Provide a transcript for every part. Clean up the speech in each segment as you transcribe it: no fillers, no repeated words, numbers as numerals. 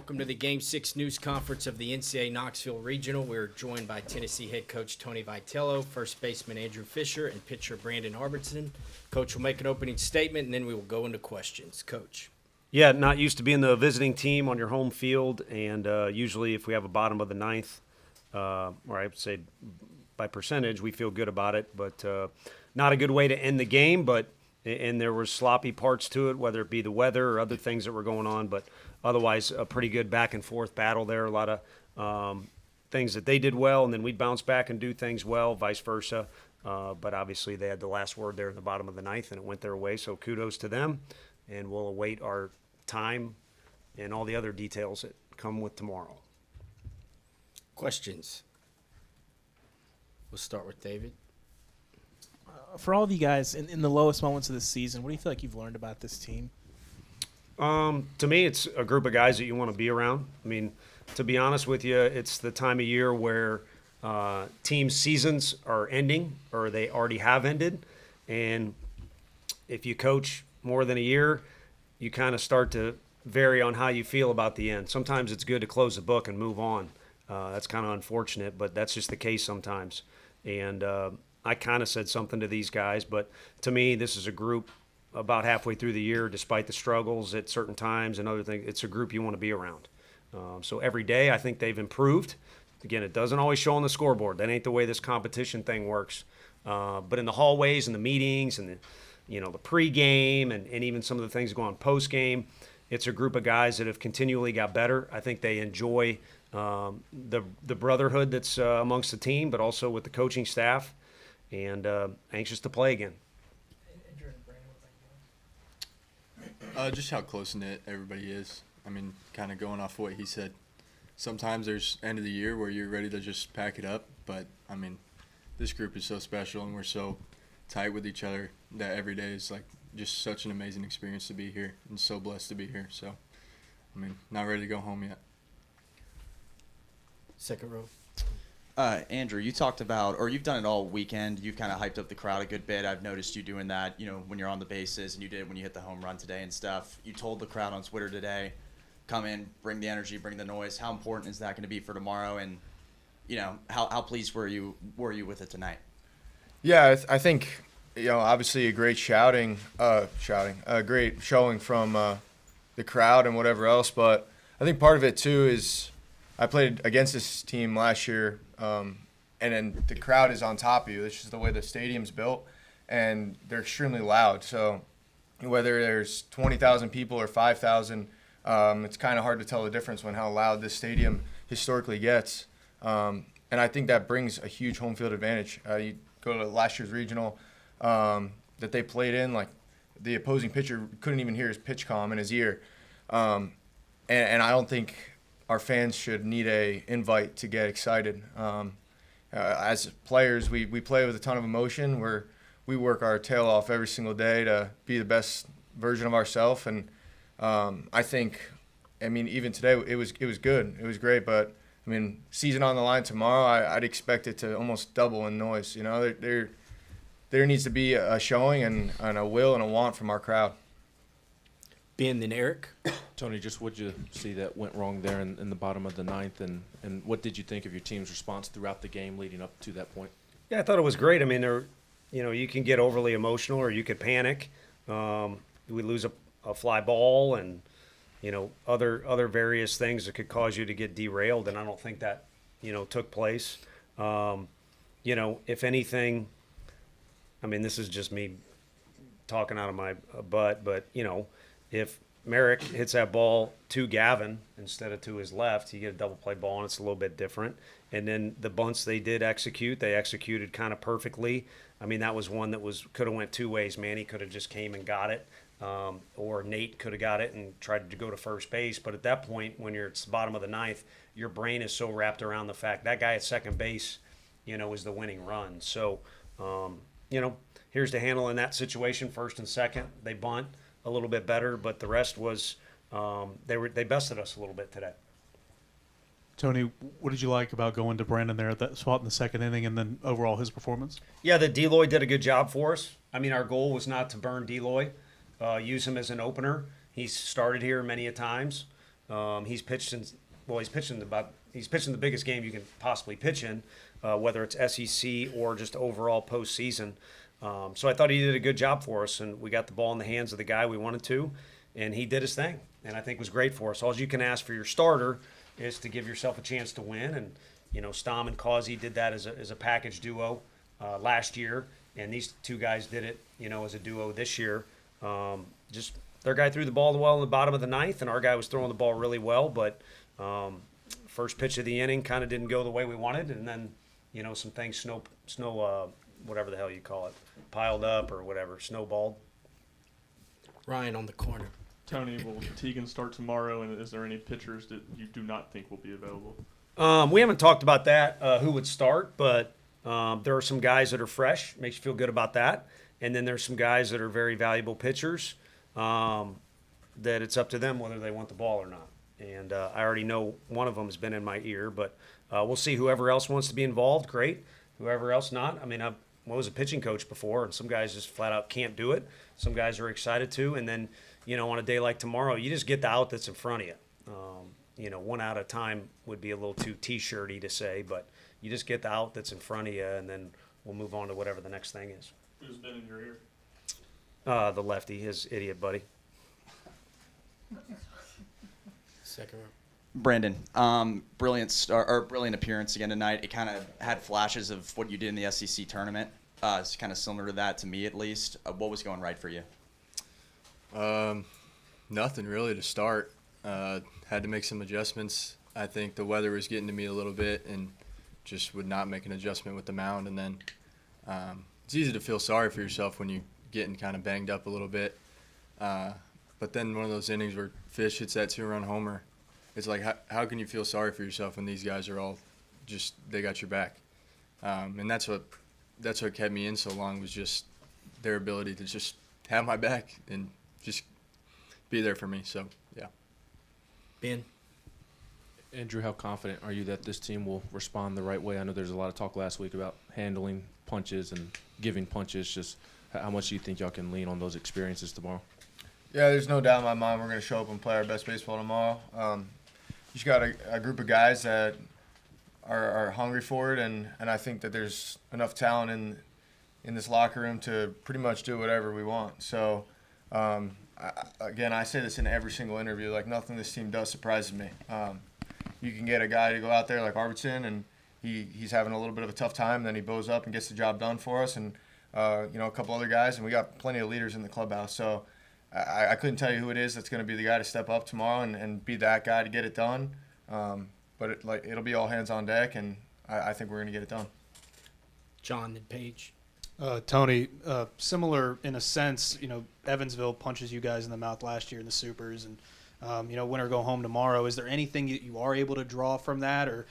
Welcome to the Game 6 news conference of the NCAA Knoxville Regional. We're joined by Tennessee head coach Tony Vitello, first baseman Andrew Fischer, and pitcher Brandon Arvidson. Coach will make an opening statement, and then we will go into questions. Coach. Yeah, not used to being the visiting team on your home field, and usually if we have a bottom of the ninth, or I would say by percentage, we feel good about it, but not a good way to end the game, and there were sloppy parts to it, whether it be the weather or other things that were going on, but otherwise a pretty good back-and-forth battle there. A lot of things that they did well, and then we'd bounce back and do things well, vice versa. But obviously they had the last word there in the bottom of the ninth, and it went their way, so kudos to them, and we'll await our time and all the other details that come with tomorrow. Questions? We'll start with David. For all of you guys, in the lowest moments of this season, what do you feel like you've learned about this team? To me, it's a group of guys that you want to be around. I mean, to be honest with you, it's the time of year where team seasons are ending or they already have ended. And if you coach more than a year, you kind of start to vary on how you feel about the end. Sometimes it's good to close the book and move on. That's kind of unfortunate, but that's just the case sometimes. And I kind of said something to these guys, but to me, this is a group about halfway through the year, despite the struggles at certain times and other things, it's a group you want to be around. So every day, I think they've improved. Again, it doesn't always show on the scoreboard. That ain't the way this competition thing works. But in the hallways and the meetings and the pregame and even some of the things that go on post-game, it's a group of guys that have continually got better. I think they enjoy the brotherhood that's amongst the team, but also with the coaching staff, and anxious to play again. Just how close-knit everybody is. I mean, kind of going off what he said. Sometimes there's end of the year where you're ready to just pack it up, but, I mean, this group is so special and we're so tight with each other that every day is, like, just such an amazing experience to be here and so blessed to be here. So, I mean, not ready to go home yet. Second row. Andrew, you talked about, or you've done it all weekend. You've kind of hyped up the crowd a good bit. I've noticed you doing that, when you're on the bases, and you did it when you hit the home run today and stuff. You told the crowd on Twitter today, come in, bring the energy, bring the noise. How important is that going to be for tomorrow? And, how pleased were you with it tonight? Yeah, I think, obviously a great a great showing from the crowd and whatever else. But I think part of it too is I played against this team last year, and then the crowd is on top of you. It's just the way the stadium's built, and they're extremely loud. So whether there's 20,000 people or 5,000, it's kind of hard to tell the difference when how loud this stadium historically gets. And I think that brings a huge home field advantage. You go to last year's regional that they played in, like the opposing pitcher couldn't even hear his pitch comm in his ear. And I don't think our fans should need a invite to get excited. As players, we play with a ton of emotion. We work our tail off every single day to be the best version of ourselves. And I think, even today it was good. It was great. But season on the line tomorrow, I'd expect it to almost double in noise. There needs to be a showing and a will and a want from our crowd. Ben, then Eric. Tony, just what did you see that went wrong there in the bottom of the ninth, and what did you think of your team's response throughout the game leading up to that point? Yeah, I thought it was great. You can get overly emotional or you could panic. We lose a fly ball and, other various things that could cause you to get derailed, and I don't think that, took place. If anything, this is just me talking out of my butt, but, if Merrick hits that ball to Gavin instead of to his left, you get a double play ball, and it's a little bit different. And then the bunts they did execute, they executed kind of perfectly. That was one that could have went two ways. Manny could have just came and got it, or Nate could have got it and tried to go to first base. But at that point, when you're at the bottom of the ninth, your brain is so wrapped around the fact that guy at second base, is the winning run. So, here's to handling that situation, first and second. They bunt a little bit better, but the rest was they bested us a little bit today. Tony, what did you like about going to Brandon there at that spot in the second inning, and then overall his performance? Yeah, the Deloy did a good job for us. Our goal was not to burn Deloy, use him as an opener. He's started here many a times. He's pitched in the biggest game you can possibly pitch in, whether it's SEC or just overall postseason. So I thought he did a good job for us, and we got the ball in the hands of the guy we wanted to, and he did his thing, and I think was great for us. All you can ask for your starter is to give yourself a chance to win, and Stom and Causey did that as a package duo last year, and these two guys did it, as a duo this year. Just their guy threw the ball well in the bottom of the ninth, and our guy was throwing the ball really well, but first pitch of the inning kind of didn't go the way we wanted, and then some things snow whatever the hell you call it, piled up or whatever, snowballed. Ryan on the corner. Tony, will Teagan start tomorrow, and is there any pitchers that you do not think will be available? We haven't talked about that, who would start, but there are some guys that are fresh, makes you feel good about that, and then there's some guys that are very valuable pitchers that it's up to them whether they want the ball or not. And I already know one of them has been in my ear, but we'll see. Whoever else wants to be involved, great. Whoever else not, I mean, I was a pitching coach before, and some guys just flat out can't do it. Some guys are excited to, and then, on a day like tomorrow, you just get the out that's in front of you. 1 out at a time would be a little too T-shirty to say, but you just get the out that's in front of you, and then we'll move on to whatever the next thing is. Who's been in your ear? The lefty, his idiot buddy. Second row. Brandon, brilliant appearance again tonight. It kind of had flashes of what you did in the SEC tournament. It's kind of similar to that to me, at least. What was going right for you? Nothing really to start. Had to make some adjustments. I think the weather was getting to me a little bit, and just would not make an adjustment with the mound. And then it's easy to feel sorry for yourself when you're getting kind of banged up a little bit. But then one of those innings where Fish hits that 2-run homer, it's like, how can you feel sorry for yourself when these guys are all just, they got your back? And that's what kept me in so long, was just their ability to just have my back and just be there for me. So, yeah. Ben. Andrew, how confident are you that this team will respond the right way? I know there's a lot of talk last week about handling punches and giving punches. Just how much do you think y'all can lean on those experiences tomorrow? Yeah, there's no doubt in my mind we're going to show up and play our best baseball tomorrow. You just got a group of guys that are hungry for it, and I think that there's enough talent in this locker room to pretty much do whatever we want. So, I say this in every single interview, like nothing this team does surprises me. You can get a guy to go out there like Arvidson, and he's having a little bit of a tough time, then he bows up and gets the job done for us, and a couple other guys, and we got plenty of leaders in the clubhouse. So I couldn't tell you who it is that's going to be the guy to step up tomorrow and be that guy to get it done. But it'll be all hands on deck, and I think we're going to get it done. John and Paige. Tony, similar in a sense, Evansville punches you guys in the mouth last year in the Supers, and win or go home tomorrow. Is there anything you are able to draw from that, or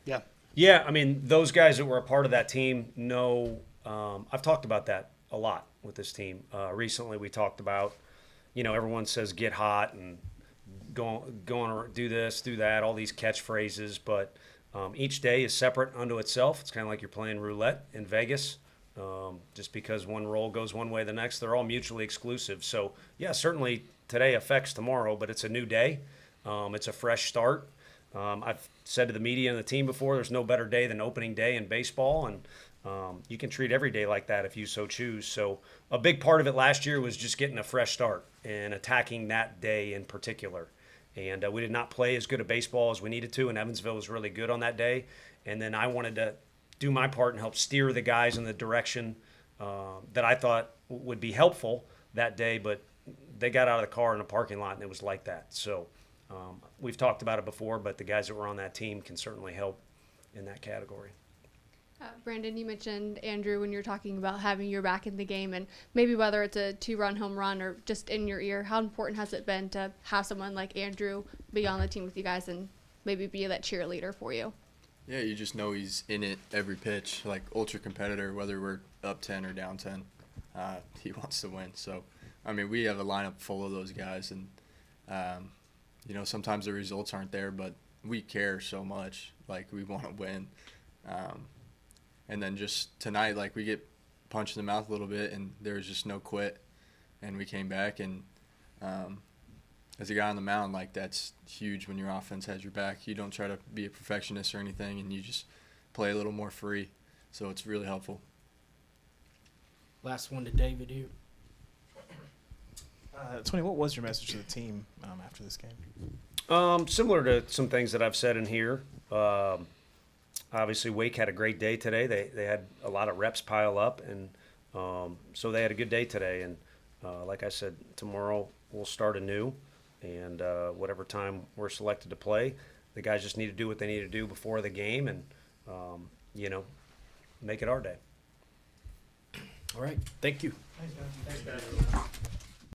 yeah? Yeah, I mean, those guys that were a part of that team know. I've talked about that a lot with this team. Recently, we talked about, everyone says get hot and go do this, do that, all these catchphrases, but each day is separate unto itself. It's kind of like you're playing roulette in Vegas. Just because one roll goes one way the next, they're all mutually exclusive. So, yeah, certainly today affects tomorrow, but it's a new day. It's a fresh start. I've said to the media and the team before, there's no better day than opening day in baseball, and you can treat every day like that if you so choose. So a big part of it last year was just getting a fresh start and attacking that day in particular. And we did not play as good a baseball as we needed to, and Evansville was really good on that day. And then I wanted to do my part and help steer the guys in the direction that I thought would be helpful that day, but they got out of the car in the parking lot, and it was like that. So we've talked about it before, but the guys that were on that team can certainly help in that category. Brandon, you mentioned Andrew when you're talking about having your back in the game, and maybe whether it's a 2-run home run or just in your ear, how important has it been to have someone like Andrew be on the team with you guys and maybe be that cheerleader for you? Yeah, you just know he's in it every pitch, like ultra competitor, whether we're up 10 or down 10. He wants to win. So, I mean, we have a lineup full of those guys, and, sometimes the results aren't there, but we care so much. Like, we want to win. And then just tonight, like, we get punched in the mouth a little bit, and there was just no quit. And we came back, and as a guy on the mound, like that's huge when your offense has your back. You don't try to be a perfectionist or anything, and you just play a little more free. So it's really helpful. Last one to David here. Tony, what was your message to the team after this game? Similar to some things that I've said in here. Obviously, Wake had a great day today. They had a lot of reps pile up, and so they had a good day today. And like I said, tomorrow we'll start anew, and whatever time we're selected to play, the guys just need to do what they need to do before the game, and make it our day. All right. Thank you. Thanks, guys.